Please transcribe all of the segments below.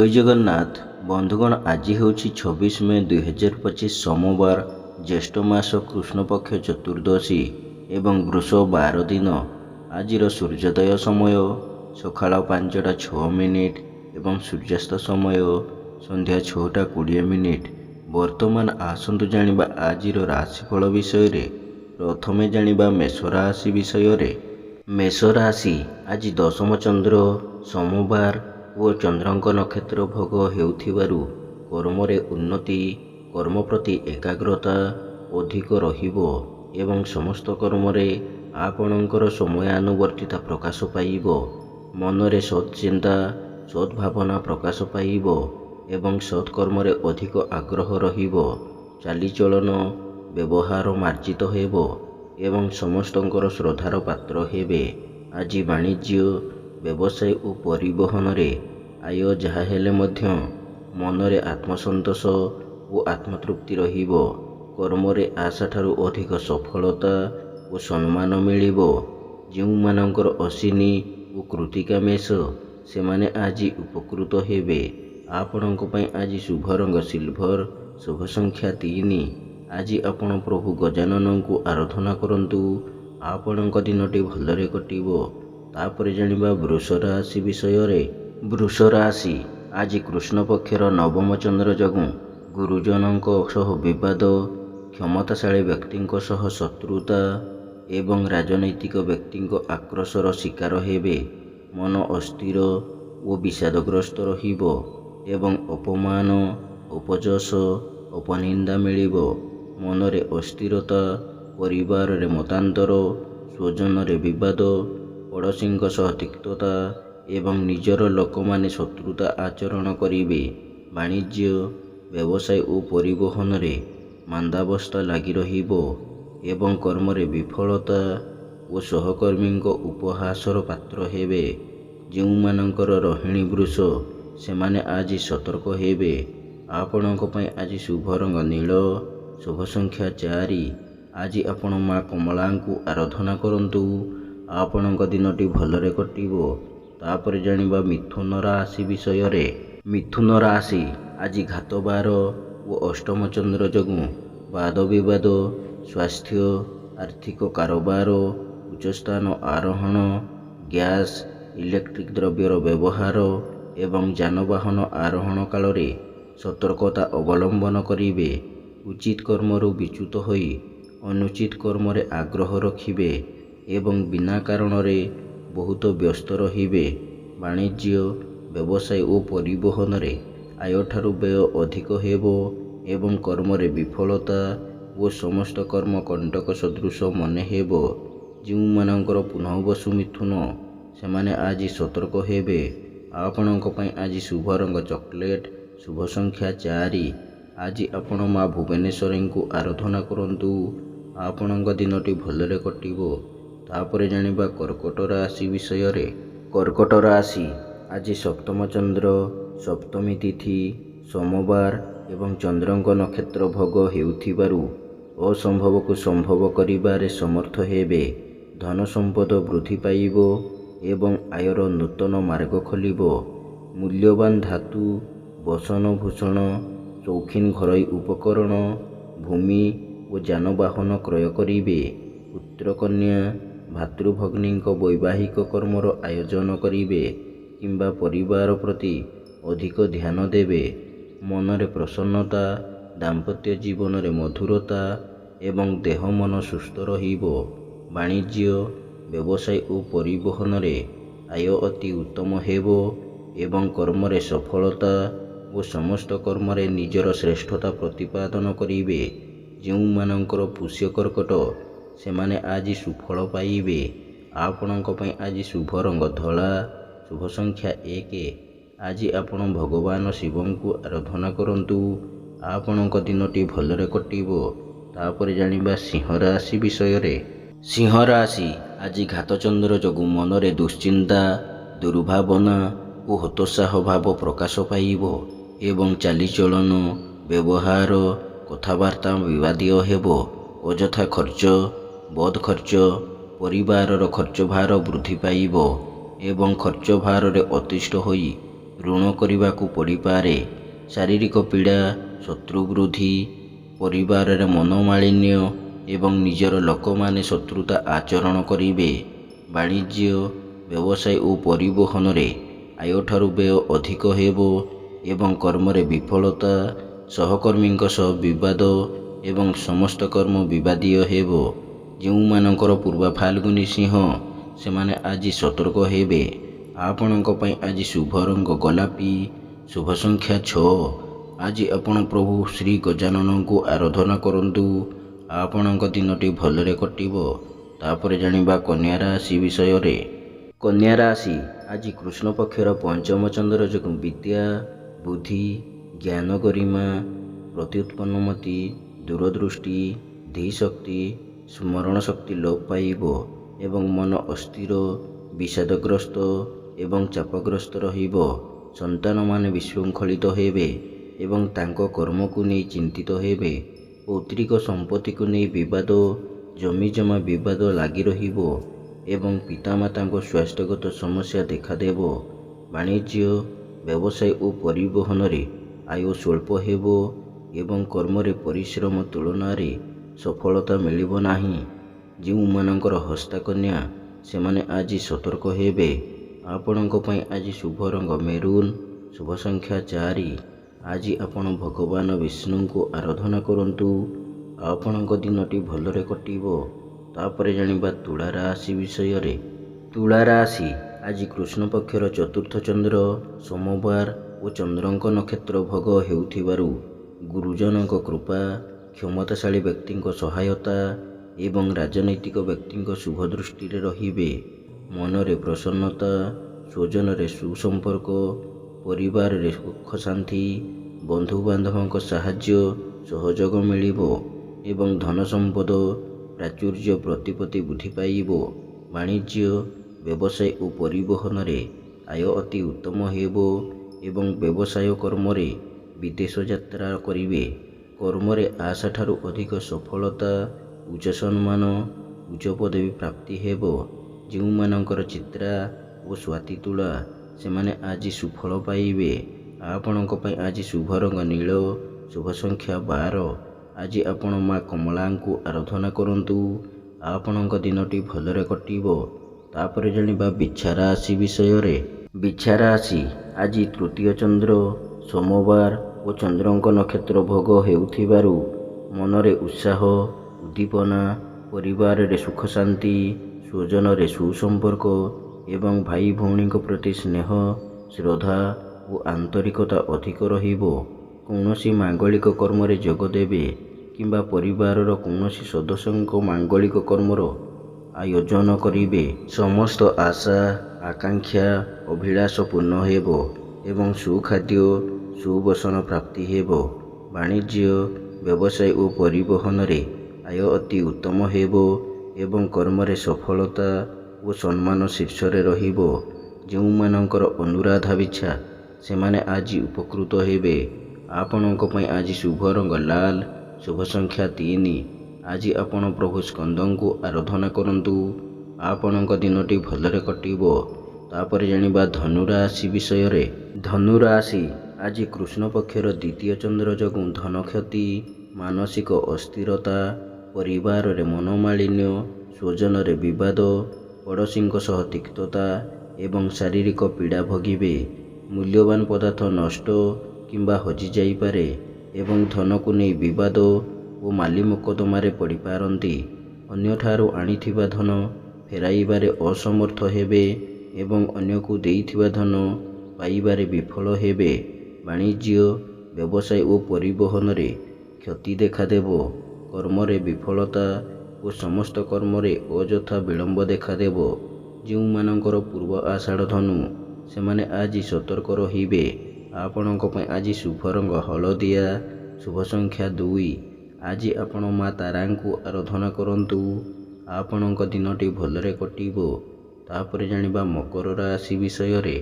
ଜୟ ଜଗନ୍ନାଥ ବନ୍ଧୁଗଣ, ଆଜି ହେଉଛି 26 ମେ 2025 ସୋମବାର, ଜ୍ୟେଷ୍ଠ ମାସ କୃଷ୍ଣପକ୍ଷ ଚତୁର୍ଦ୍ଦଶୀ ଏବଂ ବୃଷ 12 ଦିନ। ଆଜିର ସୂର୍ଯ୍ୟୋଦୟ ସମୟ ସକାଳ 5ଟା 6 ମିନିଟ୍ ଏବଂ ସୂର୍ଯ୍ୟାସ୍ତ ସମୟ ସନ୍ଧ୍ୟା 6ଟା 20 ମିନିଟ୍। ବର୍ତ୍ତମାନ ଆସନ୍ତୁ ଜାଣିବା ଆଜିର ରାଶିଫଳ ବିଷୟରେ। ପ୍ରଥମେ ଜାଣିବା ମେଷ ରାଶି ବିଷୟରେ। ମେଷ ରାଶି ଆଜି ଦଶମ ଚନ୍ଦ୍ର ସୋମବାର ଓ ଚନ୍ଦ୍ରଙ୍କ ନକ୍ଷତ୍ର ଭୋଗ ହେଉଥିବାରୁ କର୍ମରେ ଉନ୍ନତି, କର୍ମ ପ୍ରତି ଏକାଗ୍ରତା ଅଧିକ ରହିବ ଏବଂ ସମସ୍ତ କର୍ମରେ ଆପଣଙ୍କର ସମୟାନୁବର୍ତ୍ତିତା ପ୍ରକାଶ ପାଇବ। ମନରେ ସତ୍ଚିନ୍ତା, ସଦ୍ଭାବନା ପ୍ରକାଶ ପାଇବ ଏବଂ ସତ୍କର୍ମରେ ଅଧିକ ଆଗ୍ରହ ରହିବ। ଚାଲିଚଳନ, ବ୍ୟବହାର ମାର୍ଜିତ ହେବ ଏବଂ ସମସ୍ତଙ୍କର ଶ୍ରଦ୍ଧାର ପାତ୍ର ହେବେ। ଆଜି ବାଣିଜ୍ୟ, ବ୍ୟବସାୟ ଓ ପରିବହନରେ ଆୟ ଯାହା ହେଲେ ମଧ୍ୟ ମନରେ ଆତ୍ମସନ୍ତୋଷ ଓ ଆତ୍ମତୃପ୍ତି ରହିବ। କର୍ମରେ ଆଶାଠାରୁ ଅଧିକ ସଫଳତା ଓ ସମ୍ମାନ ମିଳିବ। ଯେଉଁମାନଙ୍କର ଅଶ୍ୱିନୀ ଓ କୃତ୍ତିକା ମେଷ, ସେମାନେ ଆଜି ଉପକୃତ ହେବେ। ଆପଣଙ୍କ ପାଇଁ ଆଜି ଶୁଭ ରଙ୍ଗ ସିଲଭର, ଶୁଭ ସଂଖ୍ୟା 3। ଆଜି ଆପଣ ପ୍ରଭୁ ଗଜାନନଙ୍କୁ ଆରାଧନା କରନ୍ତୁ। ଆପଣଙ୍କ ଦିନଟି ଭଲରେ କଟିବ। ତାପରେ ଜାଣିବା ବୃଷ ରାଶି ବିଷୟରେ। ବୃଷ ରାଶି ଆଜି କୃଷ୍ଣ ପକ୍ଷର ନବମ ଚନ୍ଦ୍ର ଯୋଗୁଁ ଗୁରୁଜନଙ୍କ ସହ ବିବାଦ, କ୍ଷମତାଶାଳୀ ବ୍ୟକ୍ତିଙ୍କ ସହ ଶତ୍ରୁତା ଏବଂ ରାଜନୈତିକ ବ୍ୟକ୍ତିଙ୍କ ଆକ୍ରୋଶର ଶିକାର ହେବେ। ମନ ଅସ୍ଥିର ଓ ବିଷାଦଗ୍ରସ୍ତ ରହିବ ଏବଂ ଅପମାନ, ଅପଯଶ, ଅପନିନ୍ଦା ମିଳିବ। ମନରେ ଅସ୍ଥିରତା, ପରିବାରରେ ମତାନ୍ତର, ସ୍ୱଜନରେ ବିବାଦ, ପଡ଼ୋଶୀଙ୍କ ସହ ତିକ୍ତତା ଏବଂ ନିଜର ଲୋକମାନେ ଶତ୍ରୁତା ଆଚରଣ କରିବେ। ବାଣିଜ୍ୟ, ବ୍ୟବସାୟ ଓ ପରିବହନରେ ମାନ୍ଦାବସ୍ଥା ଲାଗି ରହିବ ଏବଂ କର୍ମରେ ବିଫଳତା ଓ ସହକର୍ମୀଙ୍କ ଉପହାସର ପାତ୍ର ହେବେ। ଯେଉଁମାନଙ୍କର ରୋହିଣୀ ବୃଷ, ସେମାନେ ଆଜି ସତର୍କ ହେବେ। ଆପଣଙ୍କ ପାଇଁ ଆଜି ଶୁଭ ରଙ୍ଗ ନୀଳ, ଶୁଭ ସଂଖ୍ୟା 4। ଆଜି ଆପଣ ମା କମଳାଙ୍କୁ ଆରାଧନା କରନ୍ତୁ। ଆପଣଙ୍କ ଦିନଟି ଭଲରେ କଟିବ। ତାପରେ ଜାଣିବା ମିଥୁନ ରାଶି ବିଷୟରେ। ମିଥୁନ ରାଶି ଆଜି ଘାତବାର ଓ ଅଷ୍ଟମ ଚନ୍ଦ୍ର ଯୋଗୁଁ ବାଦ ବିବାଦ, ସ୍ୱାସ୍ଥ୍ୟ, ଆର୍ଥିକ କାରବାର, ଉଚ୍ଚସ୍ଥାନ ଆରୋହଣ, ଗ୍ୟାସ୍, ଇଲେକ୍ଟ୍ରିକ୍ ଦ୍ରବ୍ୟର ବ୍ୟବହାର ଏବଂ ଯାନବାହନ ଆରୋହଣ କାଳରେ ସତର୍କତା ଅବଲମ୍ବନ କରିବେ। ଉଚିତ କର୍ମରୁ ବିଚ୍ୟୁତ ହୋଇ ଅନୁଚିତ କର୍ମରେ ଆଗ୍ରହ ରଖିବେ ଏବଂ ବିନା କାରଣରେ ବହୁତ ବ୍ୟସ୍ତ ରହିବେ। ବାଣିଜ୍ୟ, ବ୍ୟବସାୟ ଓ ପରିବହନରେ ଆୟଠାରୁ ବ୍ୟୟ ଅଧିକ ହେବ ଏବଂ କର୍ମରେ ବିଫଳତା ଓ ସମସ୍ତ କର୍ମ କଣ୍ଟକ ସଦୃଶ ମନେ ହେବ। ଯେଉଁମାନଙ୍କର ପୁନଃବସୁ ମିଥୁନ, ସେମାନେ ଆଜି ସତର୍କ ହେବେ। ଆପଣଙ୍କ ପାଇଁ ଆଜି ଶୁଭ ରଙ୍ଗ ଚକୋଲେଟ୍, ଶୁଭ ସଂଖ୍ୟା 4। ଆଜି ଆପଣ ମା ଭୁବନେଶ୍ୱରୀଙ୍କୁ ଆରାଧନା କରନ୍ତୁ। ଆପଣଙ୍କ ଦିନଟି ଭଲରେ କଟିବ। ତାପରେ ଜାଣିବା କର୍କଟ ରାଶି ବିଷୟରେ। କର୍କଟ ରାଶି ଆଜି ସପ୍ତମ ଚନ୍ଦ୍ର ସପ୍ତମୀ ତିଥି ସୋମବାର ଏବଂ ଚନ୍ଦ୍ରଙ୍କ ନକ୍ଷତ୍ର ଭୋଗ ହେଉଥିବାରୁ ଅସମ୍ଭବକୁ ସମ୍ଭବ କରିବାରେ ସମର୍ଥ ହେବେ। ଧନ ସମ୍ପଦ ବୃଦ୍ଧି ପାଇବ ଏବଂ ଆୟର ନୂତନ ମାର୍ଗ ଖୋଲିବ। ମୂଲ୍ୟବାନ ଧାତୁ, ବସନଭୂଷଣ, ସୌଖିନ ଘରୋଇ ଉପକରଣ, ଭୂମି ଓ ଯାନବାହନ କ୍ରୟ କରିବେ। ପୁତ୍ରକନ୍ୟା, ଭାତୃଭଗ୍ନୀଙ୍କ ବୈବାହିକ କର୍ମର ଆୟୋଜନ କରିବେ କିମ୍ବା ପରିବାର ପ୍ରତି ଅଧିକ ଧ୍ୟାନ ଦେବେ। ମନରେ ପ୍ରସନ୍ନତା, ଦାମ୍ପତ୍ୟ ଜୀବନରେ ମଧୁରତା ଏବଂ ଦେହ ମନ ସୁସ୍ଥ ରହିବ। ବାଣିଜ୍ୟ, ବ୍ୟବସାୟ ଓ ପରିବହନରେ ଆୟ ଅତି ଉତ୍ତମ ହେବ ଏବଂ କର୍ମରେ ସଫଳତା ଓ ସମସ୍ତ କର୍ମରେ ନିଜର ଶ୍ରେଷ୍ଠତା ପ୍ରତିପାଦନ କରିବେ। ଯେଉଁମାନଙ୍କର ପୁଷ୍ୟ କର୍କଟ, ସେମାନେ ଆଜି ସୁଫଳ ପାଇବେ। ଆପଣଙ୍କ ପାଇଁ ଆଜି ଶୁଭ ରଙ୍ଗ ଧଳା, ଶୁଭ ସଂଖ୍ୟା 1। ଆଜି ଆପଣ ଭଗବାନ ଶିବଙ୍କୁ ଆରାଧନା କରନ୍ତୁ। ଆପଣଙ୍କ ଦିନଟି ଭଲରେ କଟିବ। ତାପରେ ଜାଣିବା ସିଂହ ରାଶି ବିଷୟରେ। ସିଂହ ରାଶି ଆଜି ଘାତଚନ୍ଦ୍ର ଯୋଗୁଁ ମନରେ ଦୁଶ୍ଚିନ୍ତା, ଦୁର୍ଭାବନା ଓ ହତୋତ୍ସାହ ଭାବ ପ୍ରକାଶ ପାଇବ ଏବଂ ଚାଲିଚଳନ, ବ୍ୟବହାର, କଥାବାର୍ତ୍ତା ବିବାଦୀୟ ହେବ। ଅଯଥା ଖର୍ଚ୍ଚ, ବଦ ଖର୍ଚ୍ଚ, ପରିବାରର ଖର୍ଚ୍ଚ ଭାର ବୃଦ୍ଧି ପାଇବ ଏବଂ ଖର୍ଚ୍ଚ ଭାରରେ ଅତିଷ୍ଠ ହୋଇ ଋଣ କରିବାକୁ ପଡ଼ିପାରେ। ଶାରୀରିକ ପୀଡ଼ା, ଶତ୍ରୁ ବୃଦ୍ଧି, ପରିବାରରେ ମନୋମାଳିନ୍ୟ ଏବଂ ନିଜର ଲୋକମାନେ ଶତ୍ରୁତା ଆଚରଣ କରିବେ। ବାଣିଜ୍ୟ, ବ୍ୟବସାୟ ଓ ପରିବହନରେ ଆୟଠାରୁ ବ୍ୟୟ ଅଧିକ ହେବ ଏବଂ କର୍ମରେ ବିଫଳତା, ସହକର୍ମୀଙ୍କ ସହ ବିବାଦ ଏବଂ ସମସ୍ତ କର୍ମ ବିବାଦୀୟ ହେବ। ଯେଉଁମାନଙ୍କର ପୂର୍ବା ଫାଲ୍ଗୁନୀ ସିଂହ, ସେମାନେ ଆଜି ସତର୍କ ହେବେ। ଆପଣଙ୍କ ପାଇଁ ଆଜି ଶୁଭ ରଙ୍ଗ ଗୋଲାପୀ, ଶୁଭ ସଂଖ୍ୟା 6। ଆଜି ଆପଣ ପ୍ରଭୁ ଶ୍ରୀ ଗଜାନନଙ୍କୁ ଆରାଧନା କରନ୍ତୁ। ଆପଣଙ୍କ ଦିନଟି ଭଲରେ କଟିବ। ତାପରେ ଜାଣିବା କନ୍ୟା ରାଶି ବିଷୟରେ। କନ୍ୟା ରାଶି ଆଜି କୃଷ୍ଣ ପକ୍ଷର ପଞ୍ଚମ ଚନ୍ଦ୍ର ଯୋଗୁଁ ବିଦ୍ୟା, ବୁଦ୍ଧି, ଜ୍ଞାନ, ଗରିମା, ପ୍ରତ୍ୟୁତ୍ପନ୍ନମତି, ଦୂରଦୃଷ୍ଟି, ଧୀଶକ୍ତି, ସ୍ମରଣ ଶକ୍ତି ଲୋପ ପାଇବ ଏବଂ ମନ ଅସ୍ଥିର, ବିଷାଦଗ୍ରସ୍ତ ଏବଂ ଚାପଗ୍ରସ୍ତ ରହିବ। ସନ୍ତାନମାନେ ବିଶୃଙ୍ଖଳିତ ହେବେ ଏବଂ ତାଙ୍କ କର୍ମକୁ ନେଇ ଚିନ୍ତିତ ହେବେ। ପୌତ୍ରିକ ସମ୍ପତ୍ତିକୁ ନେଇ ବିବାଦ, ଜମିଜମା ବିବାଦ ଲାଗି ରହିବ ଏବଂ ପିତାମାତାଙ୍କ ସ୍ୱାସ୍ଥ୍ୟଗତ ସମସ୍ୟା ଦେଖାଦେବ। ବାଣିଜ୍ୟ, ବ୍ୟବସାୟ ଓ ପରିବହନରେ ଆୟ ସ୍ୱଳ୍ପ ହେବ ଏବଂ କର୍ମରେ ପରିଶ୍ରମ ତୁଳନାରେ ସଫଳତା ମିଳିବ ନାହିଁ। ଯେଉଁମାନଙ୍କର ହସ୍ତାକନ୍ୟା, ସେମାନେ ଆଜି ସତର୍କ ହେବେ। ଆପଣଙ୍କ ପାଇଁ ଆଜି ଶୁଭ ରଙ୍ଗ ମେରୁନ୍, ଶୁଭ ସଂଖ୍ୟା 4। ଆଜି ଆପଣ ଭଗବାନ ବିଷ୍ଣୁଙ୍କୁ ଆରାଧନା କରନ୍ତୁ। ଆପଣଙ୍କ ଦିନଟି ଭଲରେ କଟିବ। ତାପରେ ଜାଣିବା ତୁଳା ରାଶି ବିଷୟରେ। ତୁଳା ରାଶି ଆଜି କୃଷ୍ଣ ପକ୍ଷର ଚତୁର୍ଥ ଚନ୍ଦ୍ର ସୋମବାର ଓ ଚନ୍ଦ୍ରଙ୍କ ନକ୍ଷତ୍ର ଭୋଗ ହେଉଥିବାରୁ ଗୁରୁଜନଙ୍କ କୃପା, କ୍ଷମତାଶାଳୀ ବ୍ୟକ୍ତିଙ୍କ ସହାୟତା ଏବଂ ରାଜନୈତିକ ବ୍ୟକ୍ତିଙ୍କ ଶୁଭ ଦୃଷ୍ଟିରେ ରହିବେ। ମନରେ ପ୍ରସନ୍ନତା, ସ୍ୱଜନରେ ସୁସମ୍ପର୍କ, ପରିବାରରେ ସୁଖ ଶାନ୍ତି, ବନ୍ଧୁବାନ୍ଧବଙ୍କ ସାହାଯ୍ୟ ସହଯୋଗ ମିଳିବ ଏବଂ ଧନ ସମ୍ପଦ, ପ୍ରାଚୁର୍ଯ୍ୟ ପ୍ରତିପତ୍ତି ବୃଦ୍ଧି ପାଇବ। ବାଣିଜ୍ୟ, ବ୍ୟବସାୟ ଓ ପରିବହନରେ ଆୟ ଅତି ଉତ୍ତମ ହେବ ଏବଂ ବ୍ୟବସାୟ କର୍ମରେ ବିଦେଶ ଯାତ୍ରା କରିବେ। କର୍ମରେ ଆଶାଠାରୁ ଅଧିକ ସଫଳତା, ଉଚ୍ଚ ସମ୍ମାନ, ଉଚ୍ଚ ପଦବୀ ପ୍ରାପ୍ତି ହେବ। ଯେଉଁମାନଙ୍କର ଚିତ୍ରା ଓ ସ୍ୱାତି ତୁଳା, ସେମାନେ ଆଜି ସୁଫଳ ପାଇବେ। ଆପଣଙ୍କ ପାଇଁ ଆଜି ଶୁଭ ରଙ୍ଗ ନୀଳ, ଶୁଭ ସଂଖ୍ୟା 12। ଆଜି ଆପଣ ମା କମଳାଙ୍କୁ ଆରାଧନା କରନ୍ତୁ। ଆପଣଙ୍କ ଦିନଟି ଭଲରେ କଟିବ। ତାପରେ ଜାଣିବା ବିଛା ରାଶି ବିଷୟରେ। ବିଛା ରାଶି ଆଜି ତୃତୀୟ ଚନ୍ଦ୍ର ସୋମବାର ଓ ଚନ୍ଦ୍ରଙ୍କ ନକ୍ଷତ୍ର ଭୋଗ ହେଉଥିବାରୁ ମନରେ ଉତ୍ସାହ, ଉଦ୍ଦୀପନା, ପରିବାରରେ ସୁଖ ଶାନ୍ତି, ସ୍ୱଜନରେ ସୁସମ୍ପର୍କ ଏବଂ ଭାଇ ଭଉଣୀଙ୍କ ପ୍ରତି ସ୍ନେହ, ଶ୍ରଦ୍ଧା ଓ ଆନ୍ତରିକତା ଅଧିକ ରହିବ। କୌଣସି ମାଙ୍ଗଳିକ କର୍ମରେ ଯୋଗ ଦେବେ କିମ୍ବା ପରିବାରର କୌଣସି ସଦସ୍ୟଙ୍କ ମାଙ୍ଗଳିକ କର୍ମର ଆୟୋଜନ କରିବେ। ସମସ୍ତ ଆଶା, ଆକାଂକ୍ଷା, ଅଭିଳାଷ ପୂର୍ଣ୍ଣ ହେବ ଏବଂ ସୁଖାଦ୍ୟ, ସୁବସନ ପ୍ରାପ୍ତି ହେବ। ବାଣିଜ୍ୟ, ବ୍ୟବସାୟ ଓ ପରିବହନରେ ଆୟ ଅତି ଉତ୍ତମ ହେବ ଏବଂ କର୍ମରେ ସଫଳତା ଓ ସମ୍ମାନ ଶୀର୍ଷରେ ରହିବ। ଯେଉଁମାନଙ୍କର ଅନୁରାଧା ବିଛା, ସେମାନେ ଆଜି ଉପକୃତ ହେବେ। ଆପଣଙ୍କ ପାଇଁ ଆଜି ଶୁଭ ରଙ୍ଗ ଲାଲ, ଶୁଭ ସଂଖ୍ୟା 3। ଆଜି ଆପଣ ପ୍ରଭୁ ସ୍କନ୍ଦଙ୍କୁ ଆରାଧନା କରନ୍ତୁ। ଆପଣଙ୍କ ଦିନଟି ଭଲରେ କଟିବ। ତାପରେ ଜାଣିବା ଧନୁ ରାଶି ବିଷୟରେ। ଧନୁ ରାଶି ଆଜି କୃଷ୍ଣ ପକ୍ଷର ଦ୍ୱିତୀୟ ଚନ୍ଦ୍ର ଯୋଗୁଁ ଧନ କ୍ଷତି, ମାନସିକ ଅସ୍ଥିରତା, ପରିବାରରେ ମନୋମାଳିନ୍ୟ, ସ୍ୱଜନରେ ବିବାଦ, ପଡ଼ୋଶୀଙ୍କ ସହ ତିକ୍ତତା ଏବଂ ଶାରୀରିକ ପୀଡ଼ା ଭୋଗିବେ। ମୂଲ୍ୟବାନ ପଦାର୍ଥ ନଷ୍ଟ କିମ୍ବା ହଜିଯାଇପାରେ ଏବଂ ଧନକୁ ନେଇ ବିବାଦ ଓ ମାଲି ମୋକଦ୍ଦମାରେ ପଡ଼ିପାରନ୍ତି। ଅନ୍ୟଠାରୁ ଆଣିଥିବା ଧନ ଫେରାଇବାରେ ଅସମର୍ଥ ହେବେ ଏବଂ ଅନ୍ୟକୁ ଦେଇଥିବା ଧନ ପାଇବାରେ ବିଫଳ ହେବେ। ବାଣିଜ୍ୟ, ବ୍ୟବସାୟ ଓ ପରିବହନରେ କ୍ଷତି ଦେଖାଦେବ। କର୍ମରେ ବିଫଳତା ଓ ସମସ୍ତ କର୍ମରେ ଅଯଥା ବିଳମ୍ବ ଦେଖାଦେବ। ଯେଉଁମାନଙ୍କର ପୂର୍ବ ଆଷାଢ଼ ଧନୁ, ସେମାନେ ଆଜି ସତର୍କ ରହିବେ। ଆପଣଙ୍କ ପାଇଁ ଆଜି ଶୁଭ ରଙ୍ଗ ହଳଦିଆ, ଶୁଭ ସଂଖ୍ୟା 2। ଆଜି ଆପଣ ମା ତାରାଙ୍କୁ ଆରାଧନା କରନ୍ତୁ। ଆପଣଙ୍କ ଦିନଟି ଭଲରେ କଟିବ। ତାପରେ ଜାଣିବା ମକର ରାଶି ବିଷୟରେ।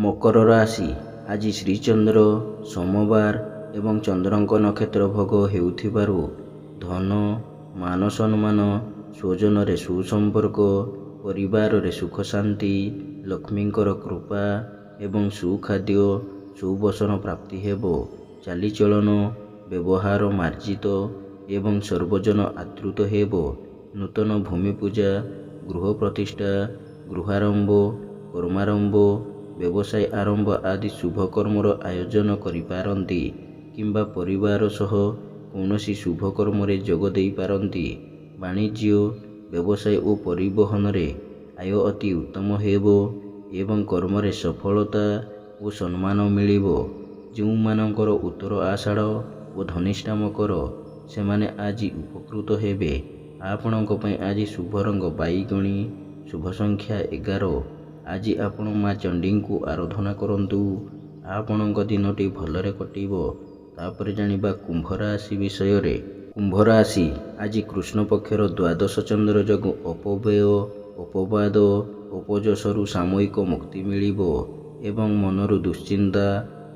ମକର ରାଶି ଆଜି ଶ୍ରୀଚନ୍ଦ୍ର ସୋମବାର ଏବଂ ଚନ୍ଦ୍ରଙ୍କ ନକ୍ଷତ୍ର ଭୋଗ ହେଉଥିବାରୁ ଧନ, ମାନ ସମ୍ମାନ, ସ୍ୱଜନରେ ସୁସମ୍ପର୍କ, ପରିବାରରେ ସୁଖ ଶାନ୍ତି, ଲକ୍ଷ୍ମୀଙ୍କର କୃପା ଏବଂ ସୁଖାଦ୍ୟ, ସୁବସନ ପ୍ରାପ୍ତି ହେବ। ଚାଲିଚଳନ ବ୍ୟବହାର ମାର୍ଜିତ ଏବଂ ସର୍ବଜନ ଆଦୃତ ହେବ। ନୂତନ ଭୂମି ପୂଜା, ଗୃହ ପ୍ରତିଷ୍ଠା, ଗୃହାରମ୍ଭ, କର୍ମାରମ୍ଭ, ବ୍ୟବସାୟ ଆରମ୍ଭ ଆଦି ଶୁଭ କର୍ମର ଆୟୋଜନ କରିପାରନ୍ତି କିମ୍ବା ପରିବାର ସହ କୌଣସି ଶୁଭ କର୍ମରେ ଯୋଗ ଦେଇପାରନ୍ତି। ବାଣିଜ୍ୟ, ବ୍ୟବସାୟ ଓ ପରିବହନରେ ଆୟ ଅତି ଉତ୍ତମ ହେବ ଏବଂ କର୍ମରେ ସଫଳତା ଓ ସମ୍ମାନ ମିଳିବ। ଯେଉଁମାନଙ୍କର ଉତ୍ତର ଆଷାଢ଼ ଓ ଧନିଷ୍ଠା ମକର, ସେମାନେ ଆଜି ଉପକୃତ ହେବେ। ଆପଣଙ୍କ ପାଇଁ ଆଜି ଶୁଭ ରଙ୍ଗ ବାଇଗଣୀ, ଶୁଭ ସଂଖ୍ୟା 11। ଆଜି ଆପଣ ମା ଚଣ୍ଡୀଙ୍କୁ ଆରାଧନା କରନ୍ତୁ। ଆପଣଙ୍କ ଦିନଟି ଭଲରେ କଟିବ। ତାପରେ ଜାଣିବା କୁମ୍ଭ ରାଶି ବିଷୟରେ। କୁମ୍ଭ ରାଶି, ଆଜି କୃଷ୍ଣ ପକ୍ଷର ଦ୍ୱାଦଶ ଚନ୍ଦ୍ର ଯୋଗୁଁ ଅପବ୍ୟୟ, ଅପବାଦ, ଅପଯଶରୁ ସାମୟିକ ମୁକ୍ତି ମିଳିବ ଏବଂ ମନରୁ ଦୁଶ୍ଚିନ୍ତା,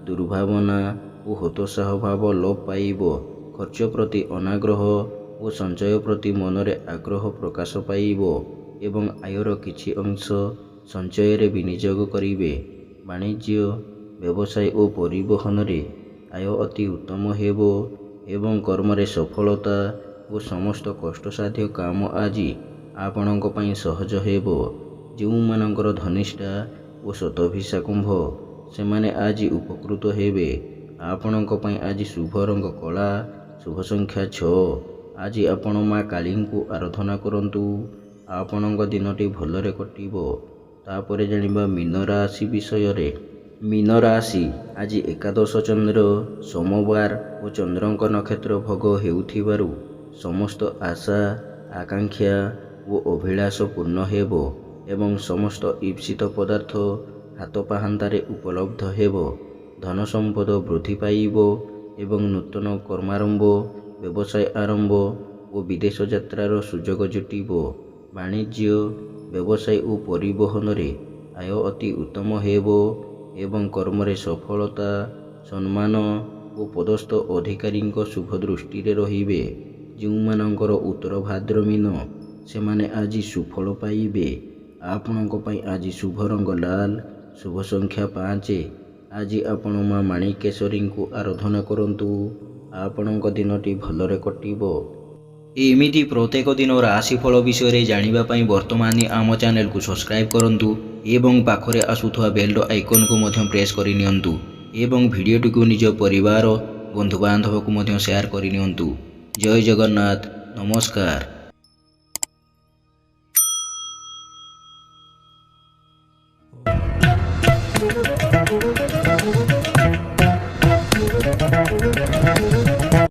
ଦୁର୍ଭାବନା ଓ ହତୋତ୍ସାହ ଭାବ ଲୋପ ପାଇବ। ଖର୍ଚ୍ଚ ପ୍ରତି ଅନାଗ୍ରହ ଓ ସଞ୍ଚୟ ପ୍ରତି ମନରେ ଆଗ୍ରହ ପ୍ରକାଶ ପାଇବ ଏବଂ ଆୟର କିଛି ଅଂଶ ସଞ୍ଚୟରେ ବିନିଯୋଗ କରିବେ। ବାଣିଜ୍ୟ, ବ୍ୟବସାୟ ଓ ପରିବହନରେ ଆୟ ଅତି ଉତ୍ତମ ହେବ ଏବଂ କର୍ମରେ ସଫଳତା ଓ ସମସ୍ତ କଷ୍ଟସାଧ୍ୟ କାମ ଆଜି ଆପଣଙ୍କ ପାଇଁ ସହଜ ହେବ। ଯେଉଁମାନଙ୍କର ଧନିଷ୍ଠା ଓ ଶତଭିଷା କୁମ୍ଭ, ସେମାନେ ଆଜି ଉପକୃତ ହେବେ। ଆପଣଙ୍କ ପାଇଁ ଆଜି ଶୁଭ ରଙ୍ଗ କଳା, ଶୁଭ ସଂଖ୍ୟା 6। ଆଜି ଆପଣ ମା କାଳୀଙ୍କୁ ଆରାଧନା କରନ୍ତୁ। ଆପଣଙ୍କ ଦିନଟି ଭଲରେ କଟିବ। ତାପରେ ଜାଣିବା ମୀନ ରାଶି ବିଷୟରେ। ମୀନ ରାଶି, ଆଜି ଏକାଦଶ ଚନ୍ଦ୍ର ସୋମବାର ଓ ଚନ୍ଦ୍ରଙ୍କ ନକ୍ଷତ୍ର ଭୋଗ ହେଉଥିବାରୁ ସମସ୍ତ ଆଶା, ଆକାଂକ୍ଷା ଓ ଅଭିଳାଷ ପୂର୍ଣ୍ଣ ହେବ ଏବଂ ସମସ୍ତ ଇପ୍ସିତ ପଦାର୍ଥ ହାତ ପାହାନ୍ତାରେ ଉପଲବ୍ଧ ହେବ। ଧନ ସମ୍ପଦ ବୃଦ୍ଧି ପାଇବ ଏବଂ ନୂତନ କର୍ମାରମ୍ଭ, ବ୍ୟବସାୟ ଆରମ୍ଭ ଓ ବିଦେଶ ଯାତ୍ରାର ସୁଯୋଗ ଜୁଟିବ। ବାଣିଜ୍ୟ, ବ୍ୟବସାୟ ଓ ପରିବହନରେ ଆୟ ଅତି ଉତ୍ତମ ହେବ ଏବଂ କର୍ମରେ ସଫଳତା, ସମ୍ମାନ ଓ ପଦସ୍ଥ ଅଧିକାରୀଙ୍କ ଶୁଭ ଦୃଷ୍ଟିରେ ରହିବେ। ଯେଉଁମାନଙ୍କର ଉତ୍ତର ଭାଦ୍ର ମୀନ, ସେମାନେ ଆଜି ସୁଫଳ ପାଇବେ। ଆପଣଙ୍କ ପାଇଁ ଆଜି ଶୁଭ ରଙ୍ଗ ଲାଲ, ଶୁଭ ସଂଖ୍ୟା 5। ଆଜି ଆପଣ ମା ମାଣିକେଶ୍ୱରୀଙ୍କୁ ଆରାଧନା କରନ୍ତୁ। ଆପଣଙ୍କ ଦିନଟି ଭଲରେ କଟିବ। ଏମିତି ପ୍ରତ୍ୟେକ ଦିନ ରାଶିଫଳ ବିଷୟରେ ଜାଣିବା ପାଇଁ ବର୍ତ୍ତମାନ ଆମ ଚ୍ୟାନେଲକୁ ସବସ୍କ୍ରାଇବ୍ କରନ୍ତୁ ଏବଂ ପାଖରେ ଆସୁଥିବା ବେଲ୍ର ଆଇକନ୍କୁ ମଧ୍ୟ ପ୍ରେସ୍ କରିନିଅନ୍ତୁ ଏବଂ ଭିଡ଼ିଓଟିକୁ ନିଜ ପରିବାର, ବନ୍ଧୁବାନ୍ଧବକୁ ମଧ୍ୟ ସେୟାର କରିନିଅନ୍ତୁ। ଜୟ ଜଗନ୍ନାଥ। ନମସ୍କାର।